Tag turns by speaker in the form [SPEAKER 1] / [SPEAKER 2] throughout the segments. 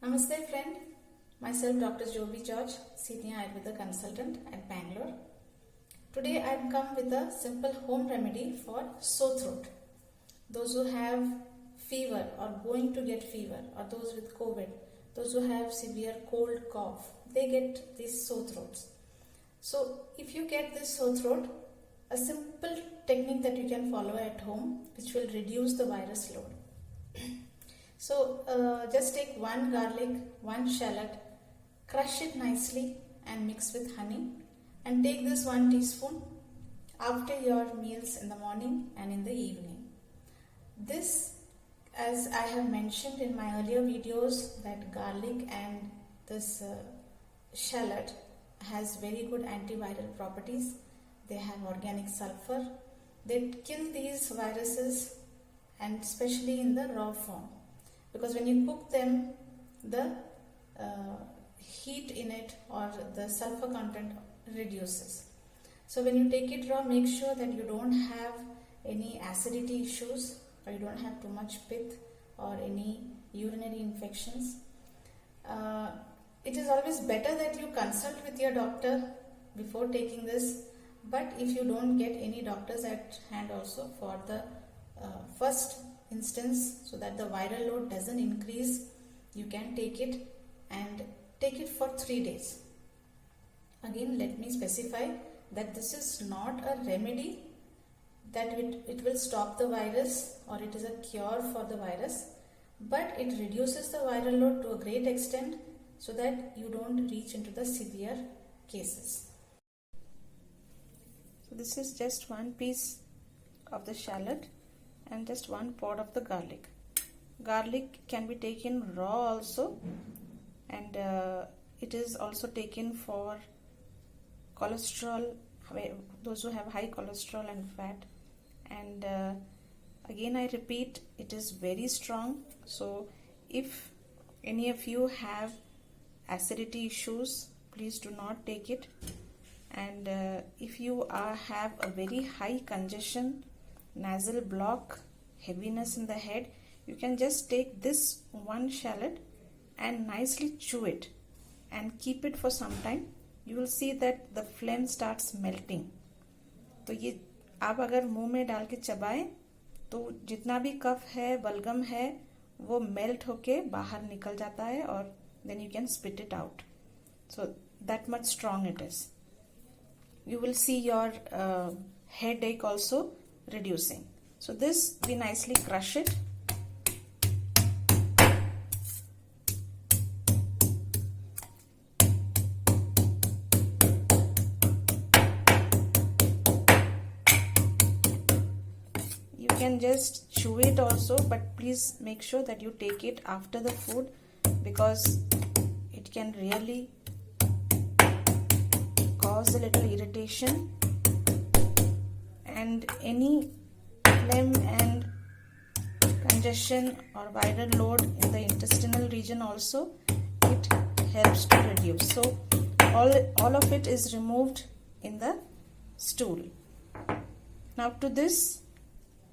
[SPEAKER 1] Namaste friend, myself Dr. Joby George, Senior Ayurveda Consultant at Bangalore. Today I have come with a simple home remedy for sore throat. Those who have fever or going to get fever, or those with COVID, those who have severe cold cough, they get these sore throats. So if you get this sore throat, a simple technique that you can follow at home which will reduce the virus load. So just take one garlic, one shallot, crush it nicely and mix with honey, and take this 1 teaspoon after your meals in the morning and in the evening. This, as I have mentioned in my earlier videos, that garlic and this shallot has very good antiviral properties. They have organic sulfur. They kill these viruses, and especially in the raw form, because when you cook them, the heat in it or the sulfur content reduces. So when you take it raw, make sure that you don't have any acidity issues, or you don't have too much pith or any urinary infections. It is always better that you consult with your doctor before taking this, but if you don't get any doctors at hand also, for the first instance, so that the viral load doesn't increase, you can take it and take it for 3 days. Again, let me specify that this is not a remedy that it will stop the virus, or it is a cure for the virus, but it reduces the viral load to a great extent so that you don't reach into the severe cases. So this is just 1 piece of the shallot and just 1 pod of the garlic. Garlic can be taken raw also, and it is also taken for cholesterol, those who have high cholesterol and fat. And again I repeat, it is very strong. So if any of you have acidity issues, please do not take it. And if you have a very high congestion, nasal block, heaviness in the head, you can just take this 1 shallot and nicely chew it and keep it for some time. You will see that the phlegm starts melting. तो ये आप अगर मुंह में डाल के चबाएं तो जितना भी कफ है, बलगम है, वो मेल्ट होके बाहर निकल जाता है, और then you can spit it out. So that much strong it is. You will see your headache also reducing. So this, we nicely crush it. You can just chew it also, but please make sure that you take it after the food, because it can really cause a little irritation, and any phlegm and congestion or viral load in the intestinal region also, it helps to reduce. So all of it is removed in the stool. Now to this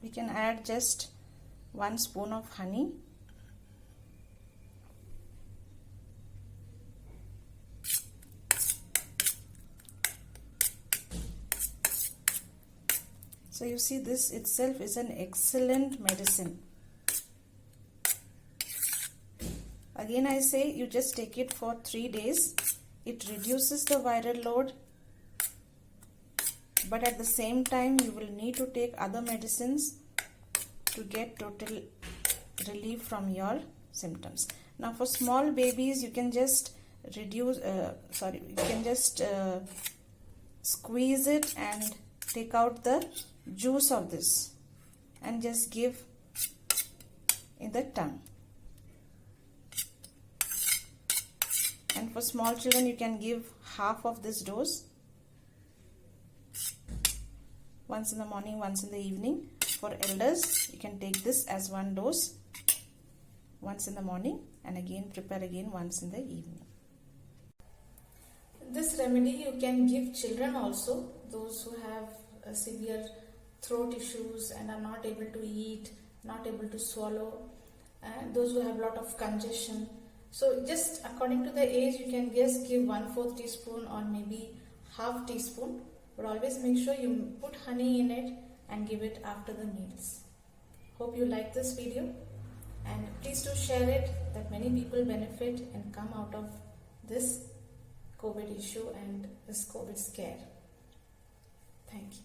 [SPEAKER 1] we can add just 1 spoon of honey. So you see, this itself is an excellent medicine. Again I say, you just take it for 3 days. It reduces the viral load, but at the same time you will need to take other medicines to get total relief from your symptoms. Now for small babies, you can just squeeze it and take out the juice of this and just give in the tongue. And for small children, you can give half of this dose, once in the morning, once in the evening. For elders, you can take this as 1 dose once in the morning, and again prepare again once in the evening. This remedy you can give children also, those who have severe throat issues and are not able to eat, not able to swallow, and those who have a lot of congestion. So just according to the age, you can just give 1/4 teaspoon or maybe half teaspoon, but always make sure you put honey in it and give it after the meals. Hope you like this video, and please do share it that many people benefit and come out of this COVID issue and this COVID scare. Thank you.